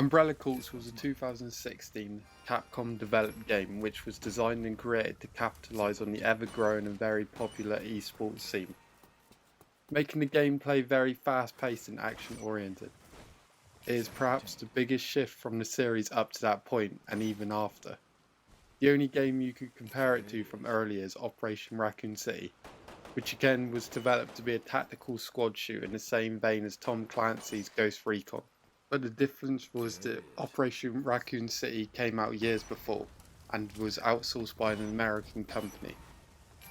Umbrella Corps was a 2016 Capcom developed game which was designed and created to capitalise on the ever-growing and very popular esports scene, making the gameplay very fast-paced and action-oriented. It is perhaps the biggest shift from the series up to that point and even after. The only game you could compare it to from earlier is Operation Raccoon City, which again was developed to be a tactical squad shooter in the same vein as Tom Clancy's Ghost Recon. But the difference was that Operation Raccoon City came out years before and was outsourced by an American company.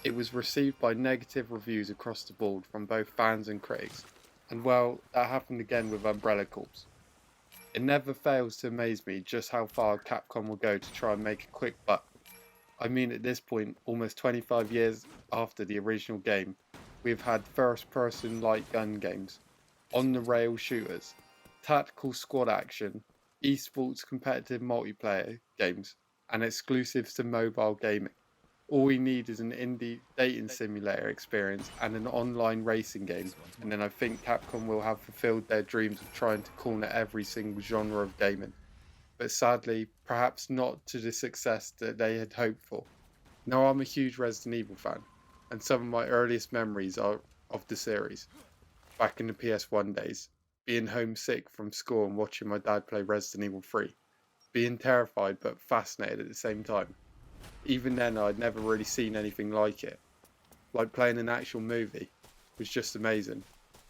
It was received by negative reviews across the board from both fans and critics, and well, that happened again with Umbrella Corps. It never fails to amaze me just how far Capcom will go to try and make a quick buck. I mean, at this point, almost 25 years after the original game, we've had first-person light gun games, on-the-rail shooters, tactical squad action, esports competitive multiplayer games, and exclusives to mobile gaming. All we need is an indie dating simulator experience and an online racing game, and then I think Capcom will have fulfilled their dreams of trying to corner every single genre of gaming. But sadly, perhaps not to the success that they had hoped for. Now, I'm a huge Resident Evil fan, and some of my earliest memories are of the series, back in the PS1 days, being homesick from school and watching my dad play Resident Evil 3, being terrified but fascinated at the same time. Even then, I'd never really seen anything like it. Like playing an actual movie was just amazing.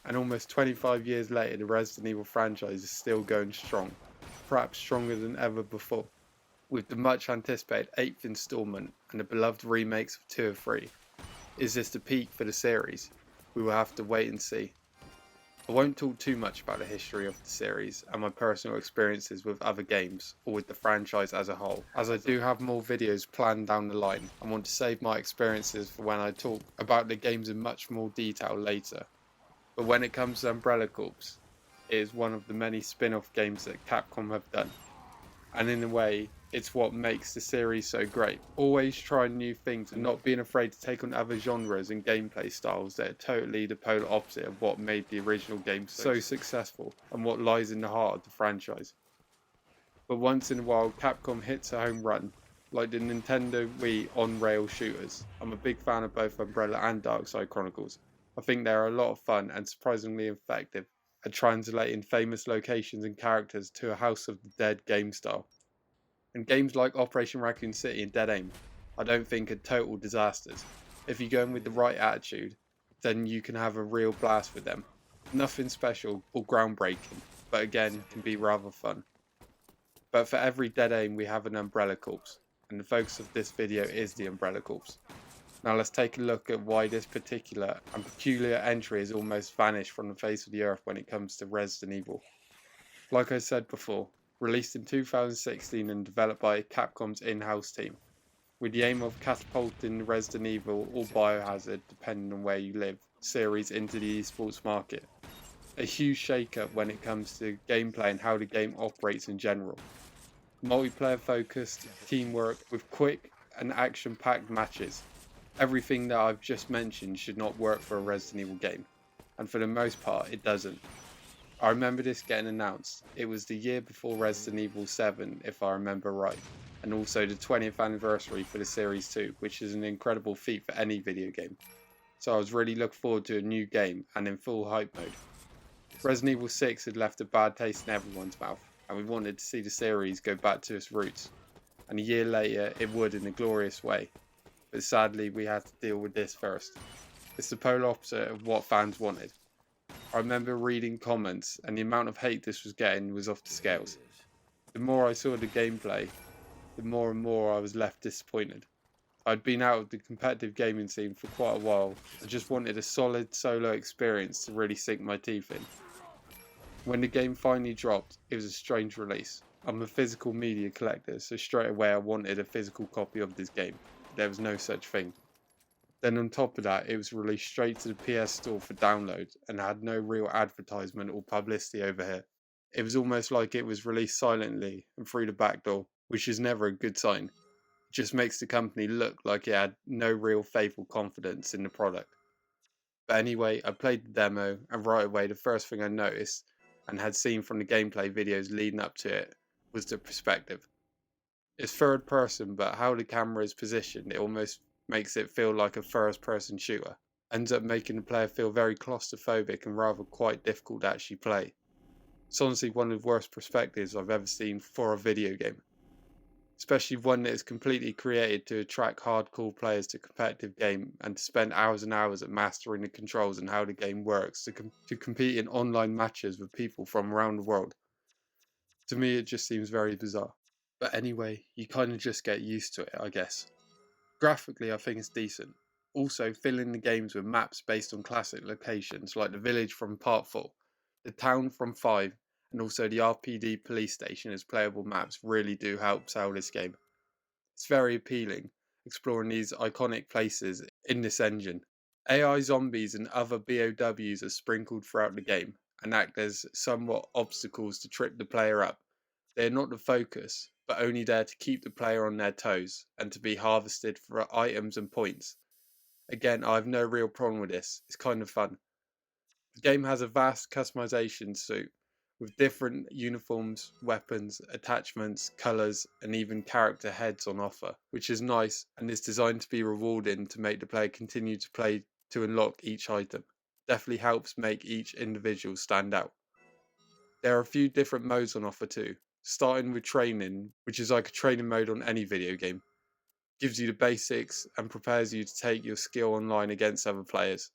And almost 25 years later, the Resident Evil franchise is still going strong, perhaps stronger than ever before. With the much anticipated 8th installment and the beloved remakes of 2 and 3. Is this the peak for the series? We will have to wait and see. I won't talk too much about the history of the series and my personal experiences with other games or with the franchise as a whole, as I do have more videos planned down the line and want to save my experiences for when I talk about the games in much more detail later. But when it comes to Umbrella Corps, it is one of the many spin-off games that Capcom have done, and in a way, it's what makes the series so great. Always trying new things and not being afraid to take on other genres and gameplay styles that are totally the polar opposite of what made the original game so successful and what lies in the heart of the franchise. But once in a while, Capcom hits a home run, like the Nintendo Wii on-rail shooters. I'm a big fan of both Umbrella and Darkside Chronicles. I think they are a lot of fun and surprisingly effective at translating famous locations and characters to a House of the Dead game style. And games like Operation Raccoon City and Dead Aim, I don't think are total disasters. If you go in with the right attitude, then you can have a real blast with them. Nothing special or groundbreaking, but again, can be rather fun. But for every Dead Aim we have an Umbrella Corps, and the focus of this video is the Umbrella Corps. Now let's take a look at why this particular and peculiar entry has almost vanished from the face of the earth when it comes to Resident Evil. Like I said before, released in 2016 and developed by Capcom's in-house team, with the aim of catapulting the Resident Evil or Biohazard, depending on where you live, series into the esports market. A huge shake-up when it comes to gameplay and how the game operates in general. Multiplayer focused, teamwork with quick and action-packed matches. Everything that I've just mentioned should not work for a Resident Evil game, and for the most part it doesn't. I remember this getting announced. It was the year before Resident Evil 7, if I remember right, and also the 20th anniversary for the series too, which is an incredible feat for any video game. So I was really looking forward to a new game and in full hype mode. Resident Evil 6 had left a bad taste in everyone's mouth, and we wanted to see the series go back to its roots. And a year later, it would in a glorious way. But sadly, we had to deal with this first. It's the polar opposite of what fans wanted. I remember reading comments, and the amount of hate this was getting was off the scales. The more I saw the gameplay, the more and more I was left disappointed. I'd been out of the competitive gaming scene for quite a while. I just wanted a solid solo experience to really sink my teeth in. When the game finally dropped, it was a strange release. I'm a physical media collector, so straight away I wanted a physical copy of this game. There was no such thing. Then on top of that, it was released straight to the PS Store for download and had no real advertisement or publicity over here. It was almost like it was released silently and through the back door, which is never a good sign. It just makes the company look like it had no real faith or confidence in the product. But anyway, I played the demo, and right away the first thing I noticed, and had seen from the gameplay videos leading up to it was the perspective. It's third person, but how the camera is positioned, it almost makes it feel like a first person shooter. Ends up making the player feel very claustrophobic and rather quite difficult to actually play. It's honestly one of the worst perspectives I've ever seen for a video game, especially one that is completely created to attract hardcore players to a competitive game and to spend hours and hours at mastering the controls and how the game works to compete in online matches with people from around the world. To me, it just seems very bizarre. But anyway, you kind of just get used to it, I guess. Graphically, I think it's decent. Also, filling the games with maps based on classic locations like the village from Part 4, the town from 5, and also the RPD police station as playable maps really do help sell this game. It's very appealing, exploring these iconic places in this engine. AI zombies and other BOWs are sprinkled throughout the game and act as somewhat obstacles to trip the player up. They are not the focus, but only there to keep the player on their toes and to be harvested for items and points. Again, I have no real problem with this, it's kind of fun. The game has a vast customization suite with different uniforms, weapons, attachments, colours, and even character heads on offer, which is nice and is designed to be rewarding to make the player continue to play to unlock each item. Definitely helps make each individual stand out. There are a few different modes on offer too, starting with training, which is like a training mode on any video game. Gives you the basics and prepares you to take your skill online against other players.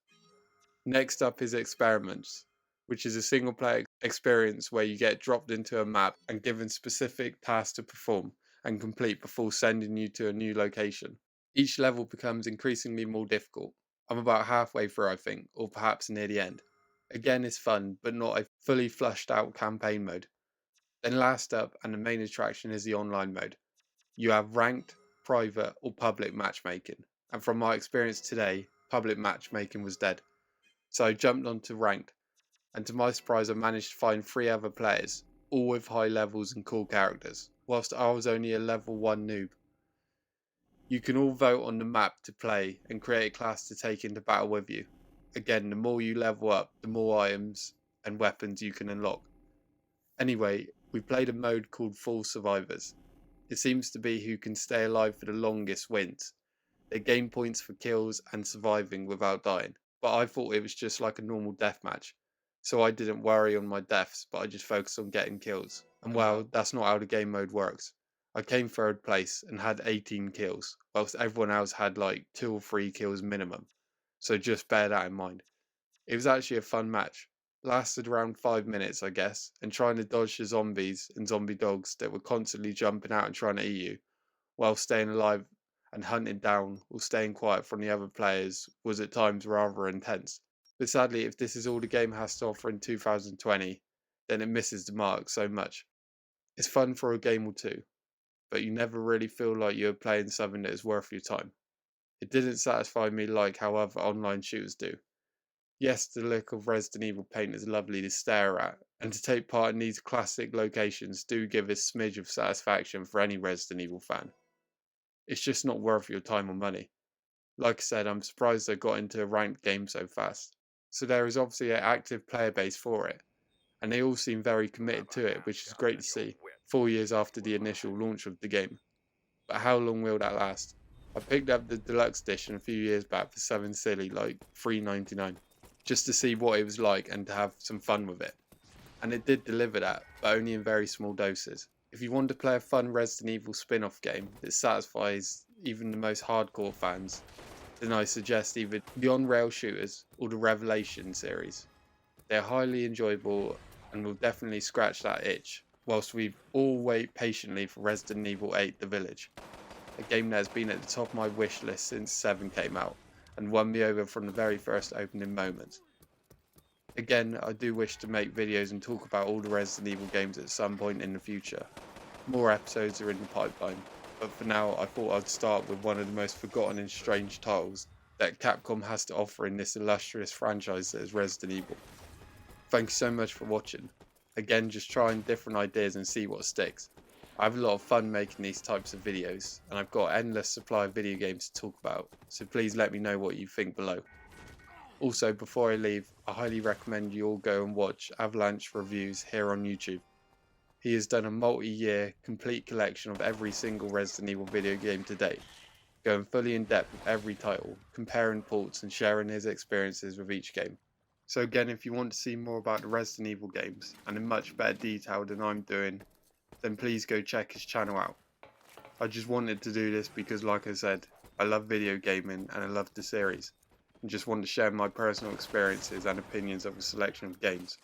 Next up is experiments, which is a single player experience where you get dropped into a map and given specific tasks to perform and complete before sending you to a new location. Each level becomes increasingly more difficult. I'm about halfway through, I think, or perhaps near the end. Again, it's fun, but not a fully flushed out campaign mode. Then last up, and the main attraction, is the online mode. You have ranked, private, or public matchmaking, and from my experience today, public matchmaking was dead. So I jumped onto ranked, and to my surprise I managed to find 3 other players, all with high levels and cool characters, whilst I was only a level 1 noob. You can all vote on the map to play and create a class to take into battle with you. Again, the more you level up, the more items and weapons you can unlock. Anyway, we played a mode called Full Survivors. It seems to be who can stay alive for the longest wins. They gain points for kills and surviving without dying, but I thought it was just like a normal deathmatch. So I didn't worry on my deaths, but I just focused on getting kills. And well, that's not how the game mode works. I came third place and had 18 kills, whilst everyone else had like 2 or 3 kills minimum. So just bear that in mind. It was actually a fun match. Lasted around 5 minutes, I guess, and trying to dodge the zombies and zombie dogs that were constantly jumping out and trying to eat you, while staying alive and hunting down or staying quiet from the other players was at times rather intense. But sadly, if this is all the game has to offer in 2020, then it misses the mark so much. It's fun for a game or two, but you never really feel like you're playing something that is worth your time. It didn't satisfy me like how other online shooters do. Yes, the look of Resident Evil paint is lovely to stare at, and to take part in these classic locations do give a smidge of satisfaction for any Resident Evil fan. It's just not worth your time or money. Like I said, I'm surprised I got into a ranked game so fast. So there is obviously an active player base for it, and they all seem very committed to it, which is great to see, 4 years after the initial launch of the game. But how long will that last? I picked up the deluxe edition a few years back for something silly like $3.99, just to see what it was like and to have some fun with it. And it did deliver that, but only in very small doses. If you want to play a fun Resident Evil spin-off game that satisfies even the most hardcore fans, then I suggest either the On-Rail shooters or the Revelation series. They're highly enjoyable and will definitely scratch that itch, whilst we all wait patiently for Resident Evil 8 The Village, a game that has been at the top of my wish list since 7 came out, and won me over from the very first opening moment. Again, I do wish to make videos and talk about all the Resident Evil games at some point in the future. More episodes are in the pipeline, but for now I thought I'd start with one of the most forgotten and strange titles that Capcom has to offer in this illustrious franchise that is Resident Evil. Thank you so much for watching. Again, just trying different ideas and see what sticks. I have a lot of fun making these types of videos, and I've got an endless supply of video games to talk about, so please let me know what you think below. Also, before I leave, I highly recommend you all go and watch Avalanche Reviews here on YouTube. He has done a multi-year, complete collection of every single Resident Evil video game to date, going fully in depth with every title, comparing ports and sharing his experiences with each game. So again, if you want to see more about the Resident Evil games, and in much better detail than I'm doing, then please go check his channel out. I just wanted to do this because, like I said, I love video gaming and I love the series, and just want to share my personal experiences and opinions of a selection of games.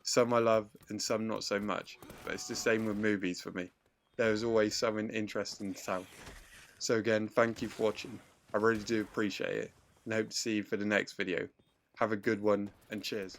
Some I love and some not so much, but it's the same with movies for me. There is always something interesting to tell. So again, thank you for watching. I really do appreciate it, and hope to see you for the next video. Have a good one, and cheers.